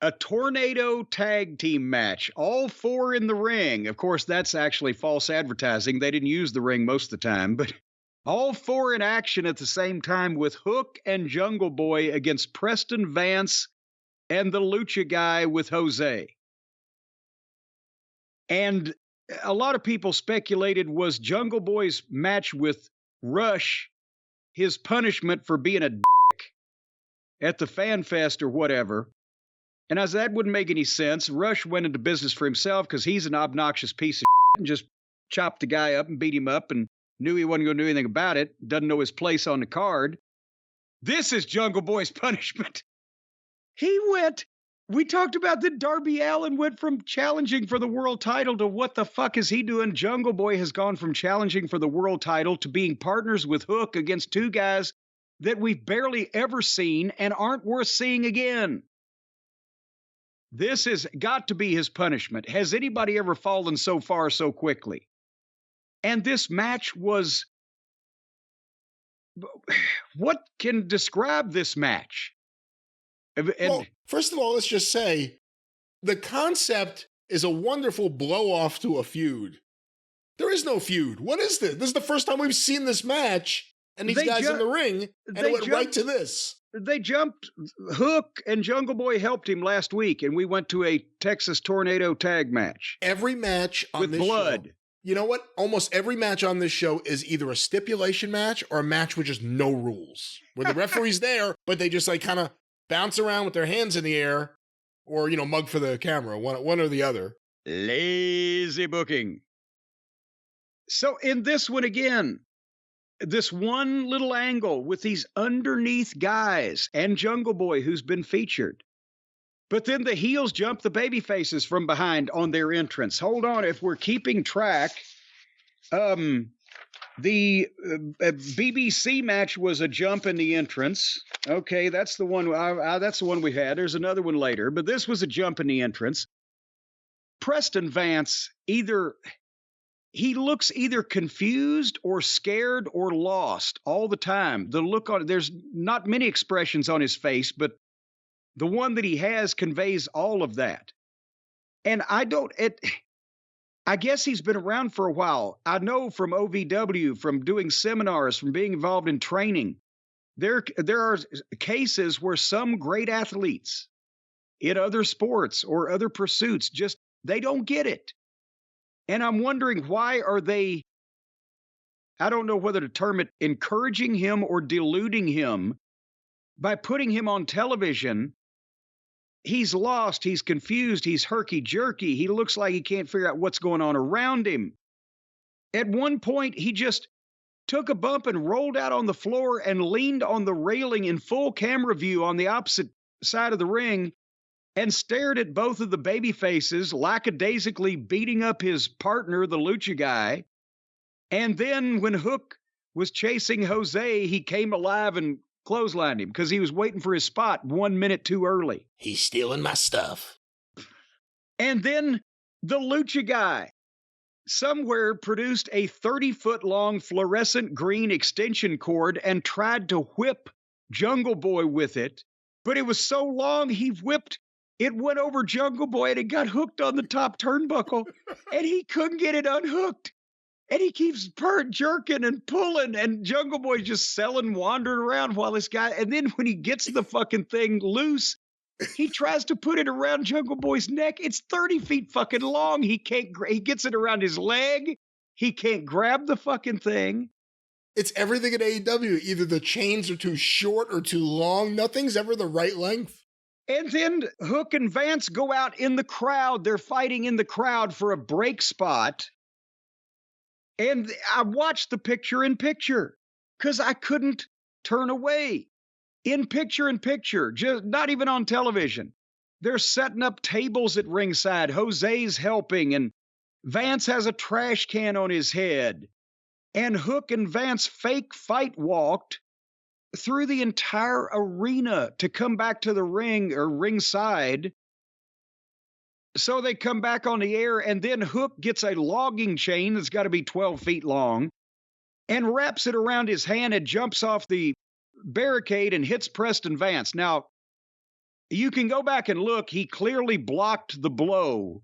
a tornado tag team match, all four in the ring. Of course, that's actually false advertising. They didn't use the ring most of the time, but all four in action at the same time with Hook and Jungle Boy against Preston Vance and the Lucha guy with Jose. And a lot of people speculated, was Jungle Boy's match with Rush his punishment for being a dick at the Fan Fest or whatever? And as that wouldn't make any sense. Rush went into business for himself because he's an obnoxious piece of shit and just chopped the guy up and beat him up and knew he wasn't going to do anything about it. Doesn't know his place on the card. This is Jungle Boy's punishment. We talked about that Darby Allin went from challenging for the world title to what the fuck is he doing? Jungle Boy has gone from challenging for the world title to being partners with Hook against two guys that we've barely ever seen and aren't worth seeing again. This has got to be his punishment. Has anybody ever fallen so far so quickly? And this match was... What can describe this match? Well, first of all, let's just say the concept is a wonderful blow-off to a feud. There is no feud. What is this? This is the first time we've seen this match and these guys in the ring, and it went right to this. They jumped. Hook and Jungle Boy helped him last week, and we went to a Texas Tornado tag match. Every match on with this blood. Show, you know what? Almost every match on this show is either a stipulation match or a match with just no rules, where the referee's there, but they just like kind of bounce around with their hands in the air, or, mug for the camera, one or the other. Lazy booking. So in this one again, this one little angle with these underneath guys and Jungle Boy who's been featured. But then the heels jump the baby faces from behind on their entrance. Hold on, if we're keeping track, the BBC match was a jump in the entrance. Okay, that's the one. That's the one we had. There's another one later, but this was a jump in the entrance. Preston Vance he looks either confused or scared or lost all the time. The look on there's not many expressions on his face, but the one that he has conveys all of that. And I guess he's been around for a while. I know from OVW, from doing seminars, from being involved in training, there are cases where some great athletes in other sports or other pursuits they don't get it. And I'm wondering, why are they, I don't know whether to term it encouraging him or deluding him by putting him on television. He's lost, he's confused, he's herky-jerky. He looks like he can't figure out what's going on around him. At one point, he just took a bump and rolled out on the floor and leaned on the railing in full camera view on the opposite side of the ring and stared at both of the baby faces, lackadaisically beating up his partner, the Lucha guy. And then when Hook was chasing Jose, he came alive and clotheslined him because he was waiting for his spot 1 minute too early. He's stealing my stuff. And then the Lucha guy somewhere produced a 30-foot-long fluorescent green extension cord and tried to whip Jungle Boy with it. But it was so long, it went over Jungle Boy and it got hooked on the top turnbuckle and he couldn't get it unhooked. And he keeps jerking and pulling, and Jungle Boy's just wandering around while this guy, and then when he gets the fucking thing loose, he tries to put it around Jungle Boy's neck. It's 30 feet fucking long. He gets it around his leg. He can't grab the fucking thing. It's everything at AEW. Either the chains are too short or too long. Nothing's ever the right length. And then Hook and Vance go out in the crowd. They're fighting in the crowd for a break spot. And I watched the picture-in-picture because I couldn't turn away. In picture-in-picture, just not even on television. They're setting up tables at ringside. Jose's helping, and Vance has a trash can on his head. And Hook and Vance fake fight walked through the entire arena to come back to the ring or ringside. So they come back on the air, and then Hook gets a logging chain that's got to be 12 feet long and wraps it around his hand and jumps off the barricade and hits Preston Vance. Now, You can go back and look. He clearly blocked the blow.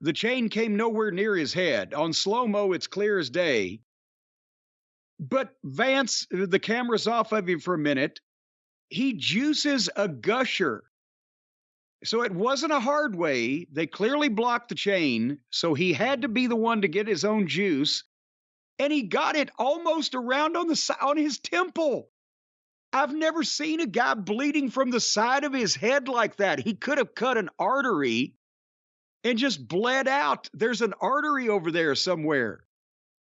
The chain came nowhere near his head. On slow-mo, it's clear as day. But Vance, the camera's off of him for a minute. He juices a gusher. So it wasn't a hard way. They clearly blocked the chain. So he had to be the one to get his own juice. And he got it almost around on his temple. I've never seen a guy bleeding from the side of his head like that. He could have cut an artery and just bled out. There's an artery over there somewhere.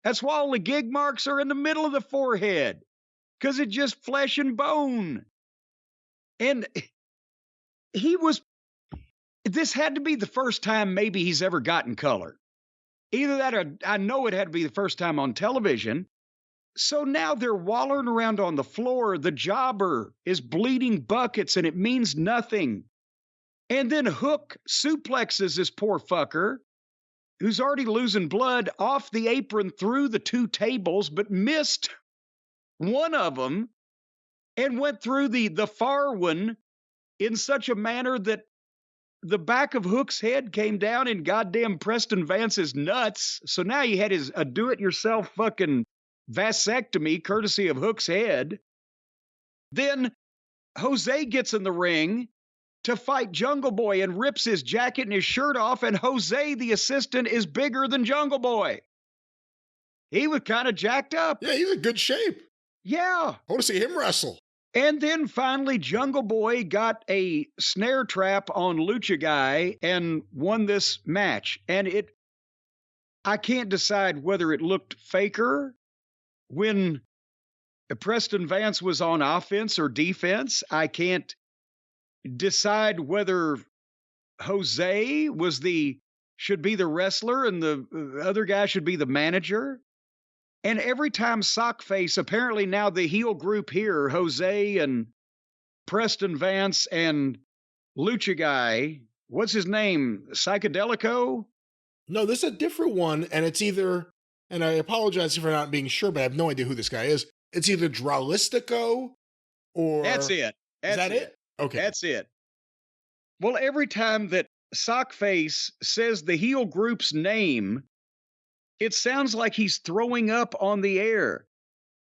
That's why all the gig marks are in the middle of the forehead, because it's just flesh and bone. And this had to be the first time maybe he's ever gotten color. Either that or I know it had to be the first time on television. So now they're wallowing around on the floor. The jobber is bleeding buckets and it means nothing. And then Hook suplexes this poor fucker, who's already losing blood, off the apron through the two tables, but missed one of them and went through the far one in such a manner that the back of Hook's head came down in goddamn Preston Vance's nuts. So now he had his do-it-yourself fucking vasectomy courtesy of Hook's head. Then Jose gets in the ring to fight Jungle Boy and rips his jacket and his shirt off, and Jose, the assistant, is bigger than Jungle Boy. He was kind of jacked up. Yeah, he's in good shape. Yeah. I want to see him wrestle. And then finally, Jungle Boy got a snare trap on Lucha Guy and won this match. And I can't decide whether it looked faker when Preston Vance was on offense or defense. I can't decide whether Jose should be the wrestler and the other guy should be the manager. And every time Sockface, apparently now the heel group here, Jose and Preston Vance and Lucha Guy, what's his name? Psychedelico? No, this is a different one, and it's either, and I apologize for not being sure, but I have no idea who this guy is. It's either Dralistico or... That's it. Is that it? Okay. That's it. Well, every time that Sockface says the heel group's name, it sounds like he's throwing up on the air.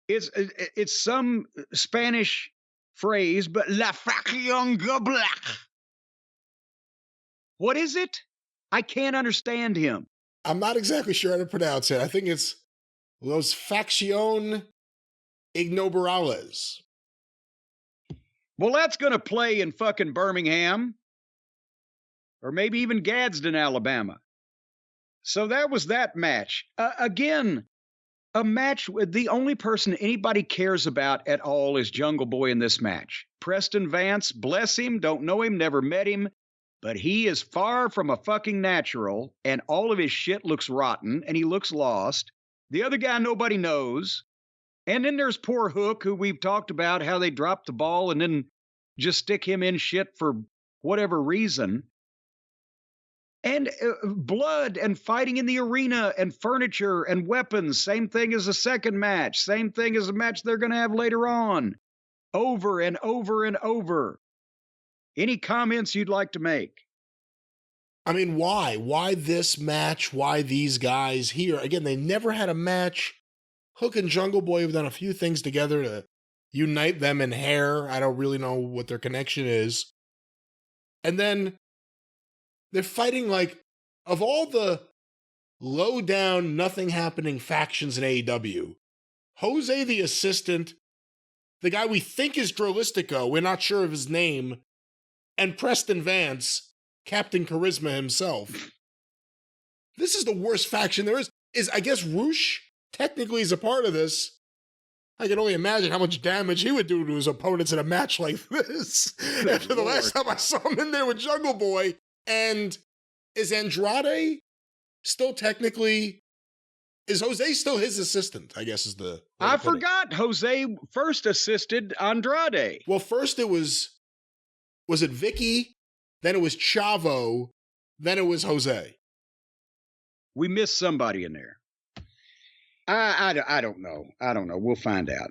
It's some Spanish phrase, but La Facción Black. What is it? I can't understand him. I'm not exactly sure how to pronounce it. I think it's Los Facción Ignoberales. Well, that's going to play in fucking Birmingham. Or maybe even Gadsden, Alabama. So that was that match. Again, a match with the only person anybody cares about at all is Jungle Boy in this match. Preston Vance, bless him, don't know him, never met him, but he is far from a fucking natural, and all of his shit looks rotten, and he looks lost. The other guy nobody knows. And then there's poor Hook, who we've talked about how they dropped the ball and then just stick him in shit for whatever reason. And blood and fighting in the arena and furniture and weapons. Same thing as the second match. Same thing as the match they're going to have later on. Over and over and over. Any comments you'd like to make? I mean, why? Why this match? Why these guys here? Again, they never had a match. Hook and Jungle Boy have done a few things together to unite them in hair. I don't really know what their connection is. And then they're fighting like, of all the low down, nothing happening factions in AEW, Jose the assistant, the guy we think is Dralistico, we're not sure of his name, and Preston Vance, Captain Charisma himself. This is the worst faction there is. I guess Roosh technically is a part of this. I can only imagine how much damage he would do to his opponents in a match like this. After the last time I saw him in there with Jungle Boy. And is Andrade still technically... Is Jose still his assistant, I guess is the... I forgot Jose first assisted Andrade. Well, first it was it Vicky? Then it was Chavo. Then it was Jose. We missed somebody in there. I don't know. I don't know. We'll find out.